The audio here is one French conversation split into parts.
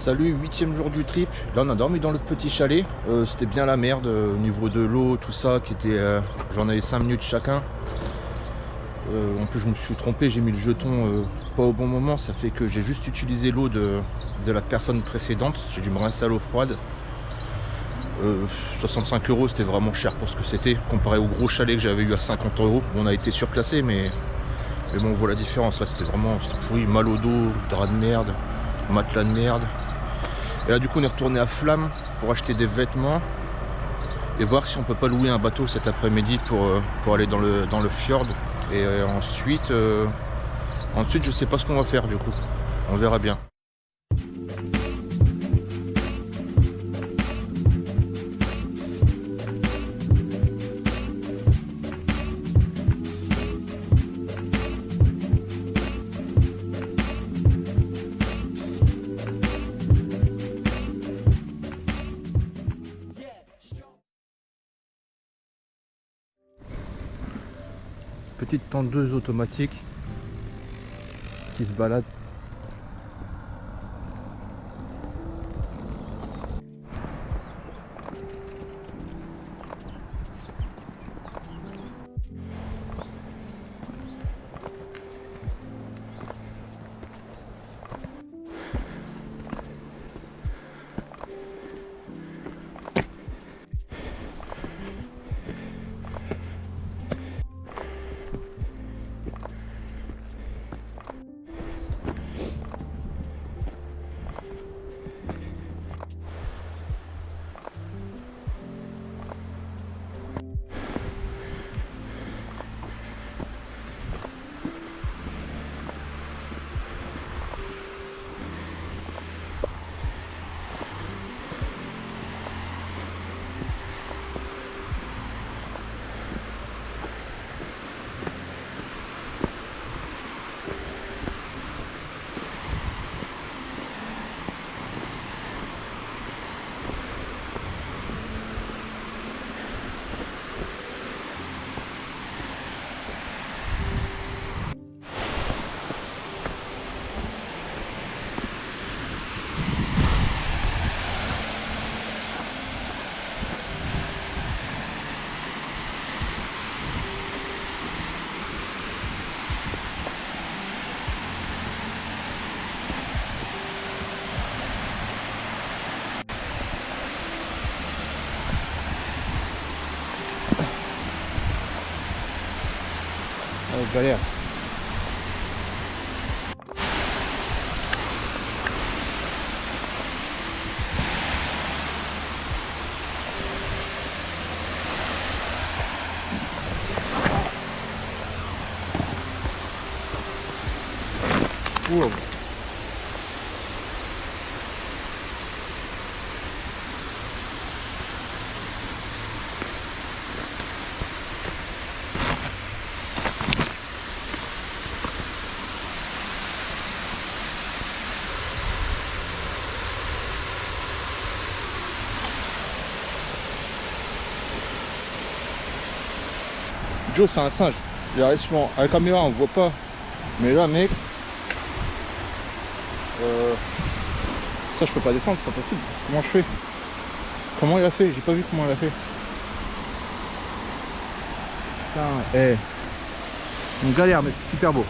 Salut, 8e jour du trip. Là on a dormi dans le petit chalet. C'était bien la merde au niveau de l'eau, tout ça, qui était. J'en avais 5 minutes chacun. En plus je me suis trompé, j'ai mis le jeton pas au bon moment. Ça fait que j'ai juste utilisé l'eau de la personne précédente. J'ai dû me rincer à l'eau froide. 65 €, c'était vraiment cher pour ce que c'était, comparé au gros chalet que j'avais eu à 50 €. On a été surclassé, mais bon, on voit la différence. Là c'était pourri, mal au dos, drap de merde, matelas de merde. Et là du coup on est retourné à Flamme pour acheter des vêtements et voir si on peut pas louer un bateau cet après-midi pour aller dans le fjord. Et ensuite je sais pas ce qu'on va faire du coup, on verra bien. Petite tendeuse automatique qui se balade. Galère. Wow. Joe c'est un singe, il reste souvent. À la caméra on voit pas, mais là mec, ça je peux pas descendre, c'est pas possible. Comment je fais? Comment il a fait? J'ai pas vu comment il a fait. Putain, on galère mais c'est super beau.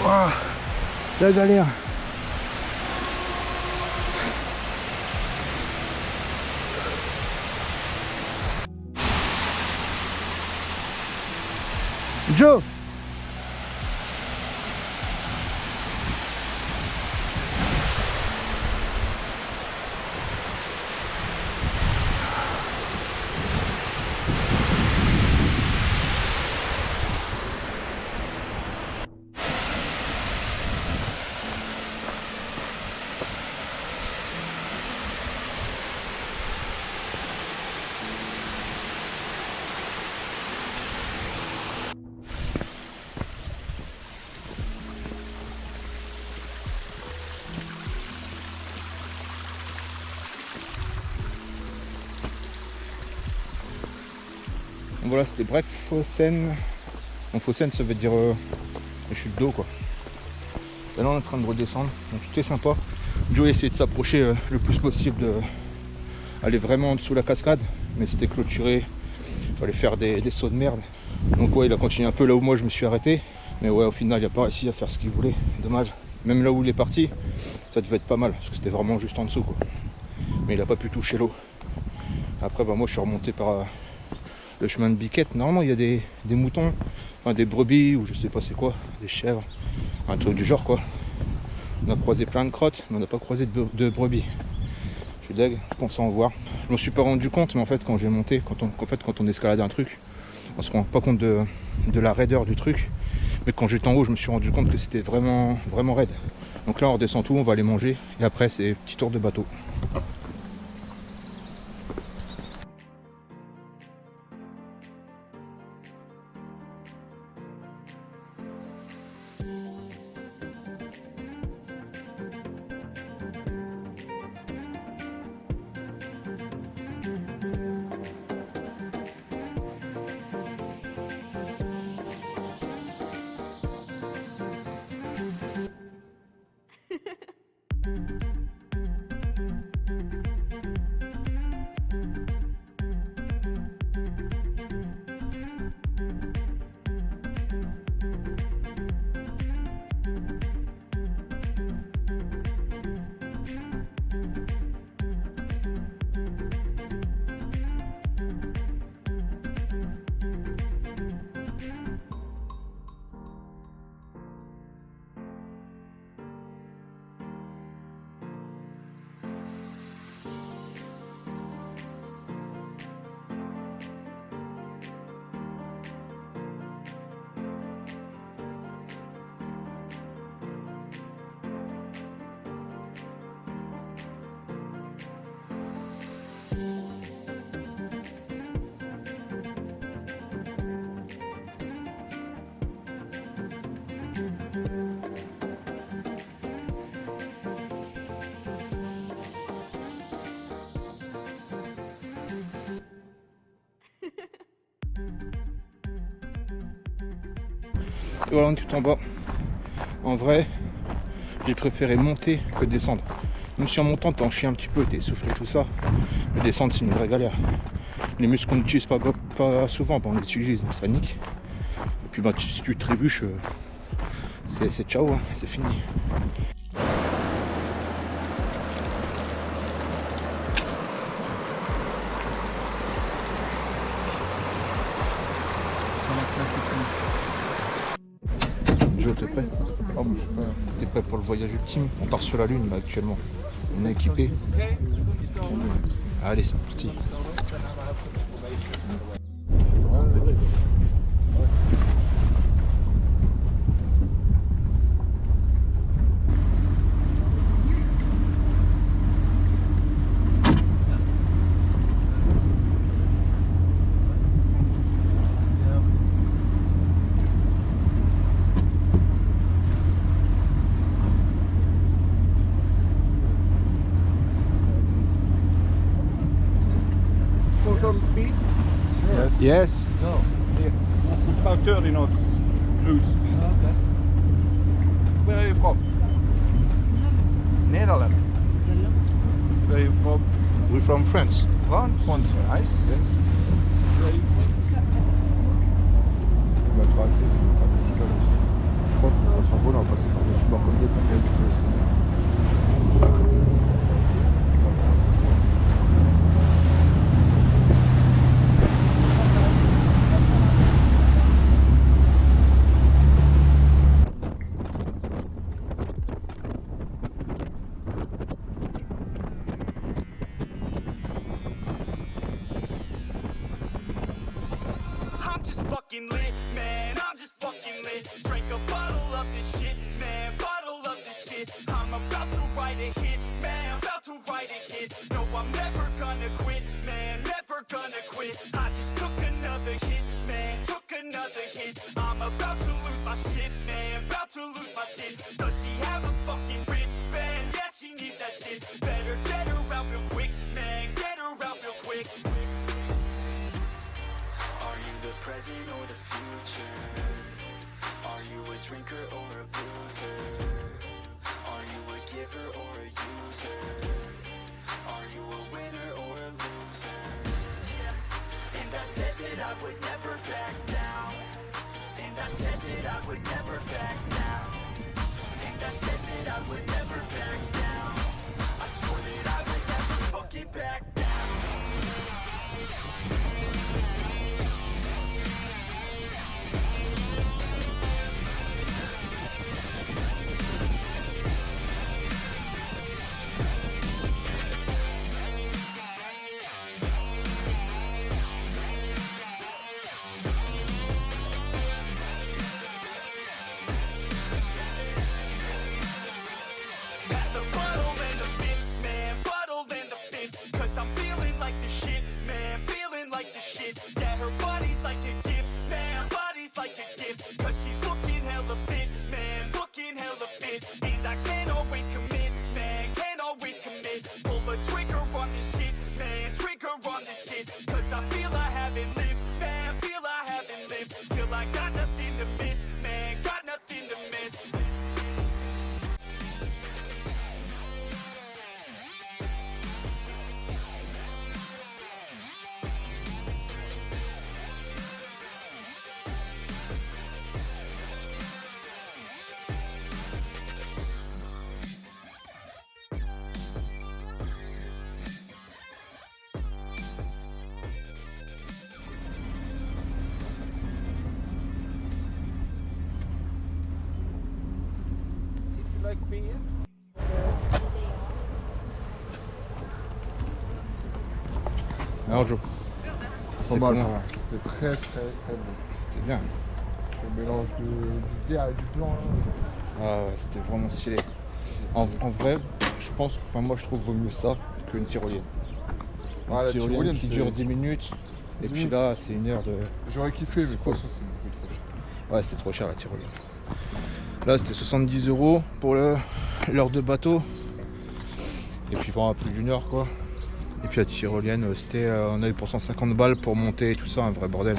Wow, la galère. Joe. Voilà, c'était Breckfossen. Fossen, ça veut dire chute d'eau, quoi. Et là on est en train de redescendre, donc tout est sympa. Joe essayait de s'approcher le plus possible, aller vraiment en dessous de la cascade, mais c'était clôturé, il fallait faire des sauts de merde. Donc ouais, il a continué un peu là où moi je me suis arrêté, mais ouais, au final il n'a pas réussi à faire ce qu'il voulait, dommage. Même là où il est parti, ça devait être pas mal, parce que c'était vraiment juste en dessous, quoi. Mais il n'a pas pu toucher l'eau. Après bah, moi je suis remonté par le chemin de Biquette. Normalement il y a des moutons, enfin des brebis ou je sais pas c'est quoi, des chèvres, un truc du genre, quoi. On a croisé plein de crottes, mais on n'a pas croisé de brebis. Je suis deg, je pense en voir. Je m'en suis pas rendu compte, mais en fait quand j'ai monté, quand on escalade un truc, on se rend pas compte de la raideur du truc. Mais quand j'étais en haut, je me suis rendu compte que c'était vraiment raide. Donc là on redescend tout, on va aller manger et après c'est petit tour de bateau. Et voilà, on est tout en bas. En vrai, j'ai préféré monter que descendre. Même si en montant, t'en chies un petit peu, t'es essoufflé, tout ça. Mais descendre, c'est une vraie galère. Les muscles qu'on n'utilise pas souvent, on les utilise, ça nique. Et puis bah, si tu trébuches, c'est ciao, hein, c'est fini. Joe, t'es prêt? Oh, je sais pas. T'es prêt pour le voyage ultime? On part sur la lune là actuellement. On est équipé. Allez, c'est parti. Speed? Yes. No. It's about 30 knots cruise speed. Okay. Where are you from? Netherlands. Where are you from? We're from France. France. France. Nice. Yes. Where are you from? On va traverser. Je crois qu'on va s'envoler, on va passer par-dessus le bord comme des paquets. fucking lit, man, I'm just fucking lit. Drink a bottle of this shit, man, bottle of this shit. I'm about to write a hit, man, about to write a hit. No, I'm never gonna quit, man, never gonna quit. I just took another hit, man, took another hit. I'm about to lose my shit, man, about to lose my shit. Does she have a fucking wristband? Yeah, she needs that shit. Better get her out real quick, man, get her out real quick. Are you the present or the future? Are you a drinker or a boozer? Are you a giver or a user? Are you a winner or a loser? Yeah. And I said that I would never back down. And I said that I would never back down. And I said that I would never back down. I swore that I would never fucking back down. Pass the bottle and the fifth, man, bottle and the fifth. Cause I'm feeling like the shit, man, feeling like the shit. Yeah, her body's like a gift, man, body's like a gift. Cause she's looking hella fit, man, looking hella fit. And I can't always commit, man, can't always commit. Pull the trigger on this shit, man, trigger on this shit. Cause I feel I haven't lived, man, feel I haven't lived. Till I got nothing to miss, man, got nothing to miss. Like beer? Alors Joe, Pas mal, ouais. C'était très bon. c'était bien. Le mélange du bière et du blanc là. Ah ouais, c'était vraiment stylé. En vrai, je pense, enfin moi je trouve vaut mieux ça qu'une tyrolienne. Ouais, la tyrolienne qui c'est- dure 10 minutes, et puis là c'est 1 heure de... J'aurais kiffé, mais de toute façon c'est beaucoup trop cher. Ouais, c'est trop cher la tyrolienne. Là c'était 70 € pour l'heure de bateau. Et puis voilà, plus d'1 heure quoi. Et puis la tyrolienne, c'était, on a eu pour 150 balles pour monter et tout ça, un vrai bordel.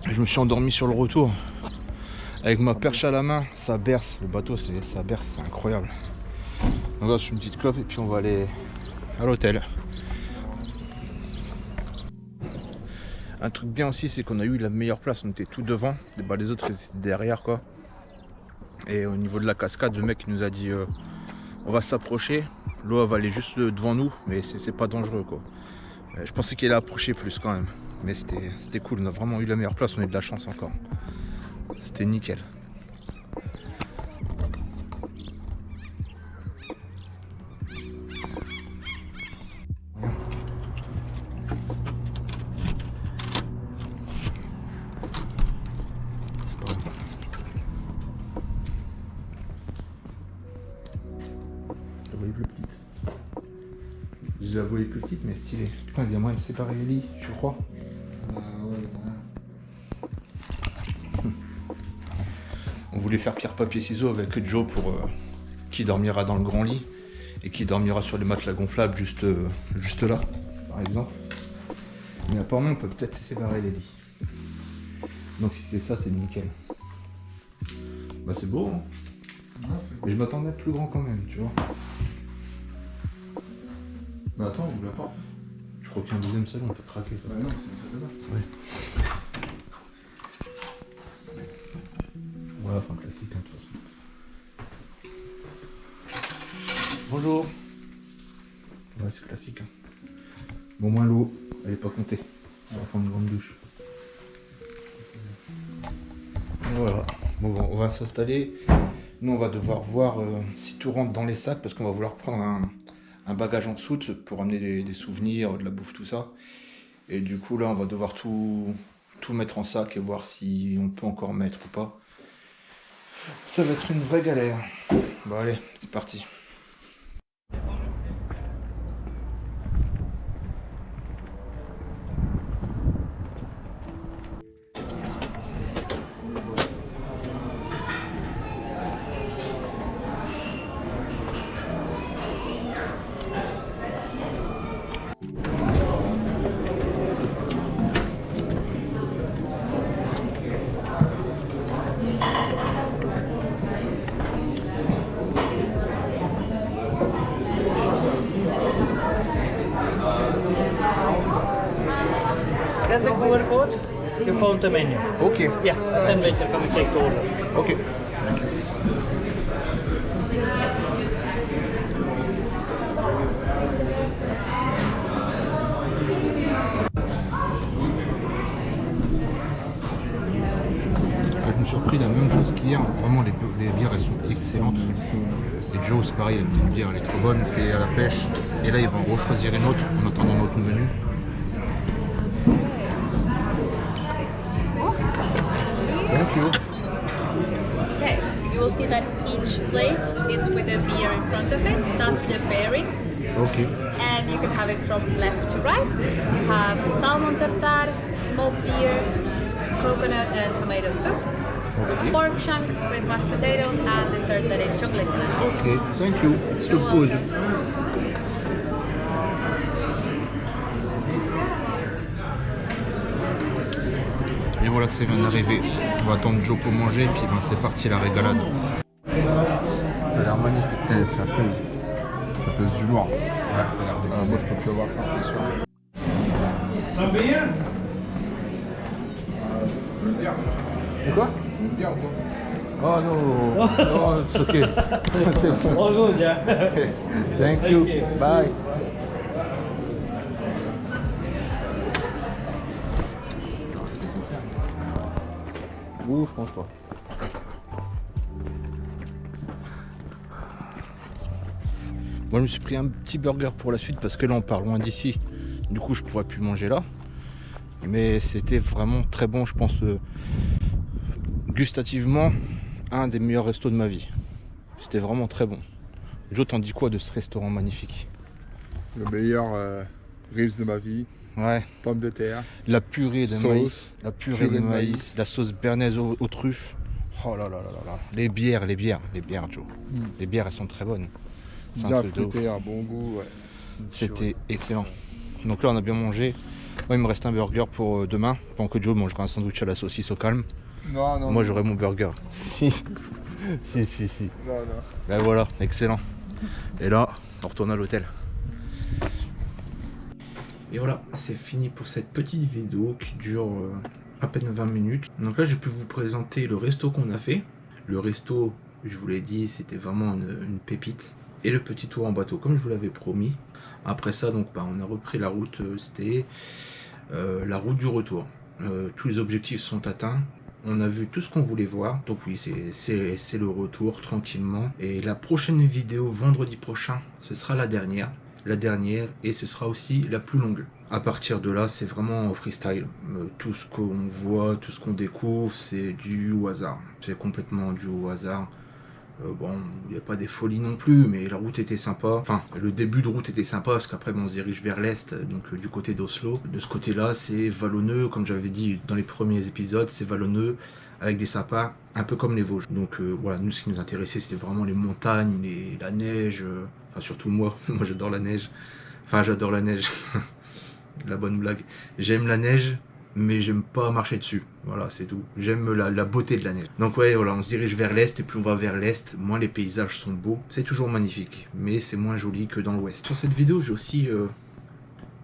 Et je me suis endormi sur le retour. Avec ma perche à la main, ça berce. Le bateau, ça berce, c'est incroyable. Donc là, c'est une petite clope et puis on va aller à l'hôtel. Un truc bien aussi, c'est qu'on a eu la meilleure place. On était tout devant. Bah, les autres, ils étaient derrière quoi. Et au niveau de la cascade, le mec il nous a dit on va s'approcher. L'eau elle va aller juste devant nous, mais c'est pas dangereux quoi. Je pensais qu'il allait approcher plus quand même. Mais c'était cool, on a vraiment eu la meilleure place, on a eu de la chance encore. C'était nickel. La voyais plus petite. Je la voyais plus petite mais stylée. Putain, il y a moyen de séparer les lits, je crois. Bah ouais, On voulait faire pierre papier ciseaux avec Joe pour qui dormira dans le grand lit et qui dormira sur les matelas gonflables juste là, par exemple. Mais apparemment on peut peut-être séparer les lits. Donc si c'est ça, c'est nickel. Bah c'est beau, hein. ouais, c'est bon. Mais je m'attendais à plus grand quand même, tu vois. Bah attends, on ouvre la porte. Je crois qu'un deuxième salon on peut craquer. Bah non, c'est une salle de bain. Ouais, enfin classique hein, de toute façon. Bonjour. Ouais, c'est classique. Hein. Bon, moins l'eau, elle est pas comptée. On va prendre une grande douche. Voilà. Bon, on va s'installer. Nous, on va devoir voir si tout rentre dans les sacs parce qu'on va vouloir prendre un bagage en soute pour amener des souvenirs, de la bouffe, tout ça. Et du coup, là, on va devoir tout tout mettre en sac et voir si on peut encore mettre ou pas. Ça va être une vraie galère. Bon allez, c'est parti. Scan the QR code, you found the menu. Ok. Yeah, then waiter come and take the order. Ok. Je me suis repris la même chose qu'hier. Vraiment, les bières elles sont excellentes. Et Joe, c'est pareil, une bière elle est trop bonne, c'est à la pêche. Et là, il va en rechoisir une autre en attendant notre menu. Thank you. Okay, you will see that each plate it's with a beer in front of it. That's the pairing. Ok. And you can have it from left to right. You have salmon tartare, smoked deer, coconut and tomato soup, Ok. pork chunk with mashed potatoes, and dessert that is chocolate candy. Ok. Thank you. It's You're good. welcome. Et voilà que ça vient d'arriver. On va attendre Joe pour manger, puis ben, c'est parti la régalade. Ça a l'air magnifique. Eh, ça pèse. Ça pèse du lourd. Ouais, ça a l'air de Moi, je peux plus avoir faim, c'est sûr. Quoi? Une bière ou quoi? Oh no, no, it's okay. C'est bon. All good, yeah. Yes. Thank you. Bye. Ouh, je pense pas. Moi, je me suis pris un petit burger pour la suite parce que là, on part loin d'ici. Du coup, je pourrais plus manger là. Mais c'était vraiment très bon, je pense, gustativement, un des meilleurs restos de ma vie. C'était vraiment très bon. Joe, t'en dis quoi de ce restaurant magnifique? Le meilleur ribs de ma vie. Ouais. Pommes de terre. La purée de Sauce, maïs, la purée de maïs, la sauce béarnaise aux truffes. Oh là là là là là. Les bières, Joe. Les bières, elles sont très bonnes. C'est un Bien truc de ouf. fruité, un bon goût. Ouais. C'était excellent. Donc là, on a bien mangé. Moi, il me reste un burger pour demain. Pendant que Joe mangera un sandwich à la saucisse au calme. Non, non. Moi, non. j'aurai mon burger. Si. Si. Non, non. Ben voilà, excellent. Et là, on retourne à l'hôtel. Et voilà, c'est fini pour cette petite vidéo qui dure à peine 20 minutes. Donc là, j'ai pu vous présenter le resto qu'on a fait. Le resto, je vous l'ai dit, c'était vraiment une pépite. Et le petit tour en bateau, comme je vous l'avais promis. Après ça, donc, on a repris la route, c'était la route du retour. Tous les objectifs sont atteints. On a vu tout ce qu'on voulait voir. Donc oui, c'est le retour tranquillement. Et la prochaine vidéo, vendredi prochain, ce sera la dernière. Et ce sera aussi la plus longue. À partir de là, c'est vraiment freestyle. Tout ce qu'on voit, tout ce qu'on découvre, c'est du au hasard. C'est complètement du au hasard. Bon, il n'y a pas des folies non plus, mais la route était sympa. Enfin, le début de route était sympa, parce qu'après, on se dirige vers l'est, donc du côté d'Oslo. De ce côté-là, c'est vallonneux, comme j'avais dit dans les premiers épisodes, c'est vallonneux, avec des sapins, un peu comme les Vosges. Donc voilà, nous, ce qui nous intéressait, c'était vraiment les montagnes, la neige. Enfin, surtout moi, moi j'adore la neige. Enfin, j'adore la neige. La bonne blague. J'aime la neige, mais j'aime pas marcher dessus. Voilà, c'est tout. J'aime la beauté de la neige. Donc ouais, voilà, on se dirige vers l'est, et plus on va vers l'est, moins les paysages sont beaux. C'est toujours magnifique, mais c'est moins joli que dans l'ouest. Sur cette vidéo, j'ai aussi...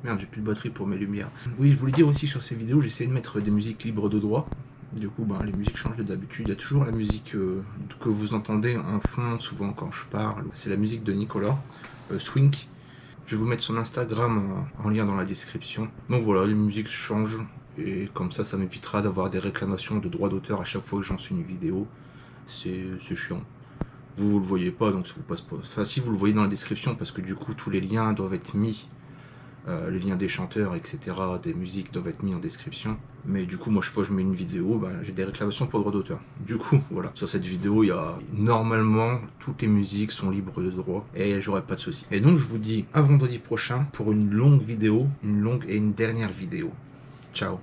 Merde, j'ai plus de batterie pour mes lumières. Oui, je voulais dire aussi sur ces vidéos, j'essaie de mettre des musiques libres de droit. Du coup, les musiques changent d'habitude. Il y a toujours la musique que vous entendez en fond, souvent quand je parle. C'est la musique de Nicolas, Swink. Je vais vous mettre son Instagram en lien dans la description. Donc voilà, les musiques changent. Et comme ça m'évitera d'avoir des réclamations de droits d'auteur à chaque fois que j'en suis une vidéo. C'est chiant. Vous le voyez pas, donc ça vous passe pas. Enfin, si vous le voyez dans la description, parce que du coup, tous les liens doivent être mis les liens des chanteurs, etc., des musiques doivent être mis en description. Mais du coup, moi, chaque fois que je mets une vidéo, j'ai des réclamations pour le droit d'auteur. Du coup, voilà, sur cette vidéo, il y a normalement toutes les musiques sont libres de droit et j'aurai pas de soucis. Et donc, je vous dis à vendredi prochain pour une longue vidéo, une longue et une dernière vidéo. Ciao.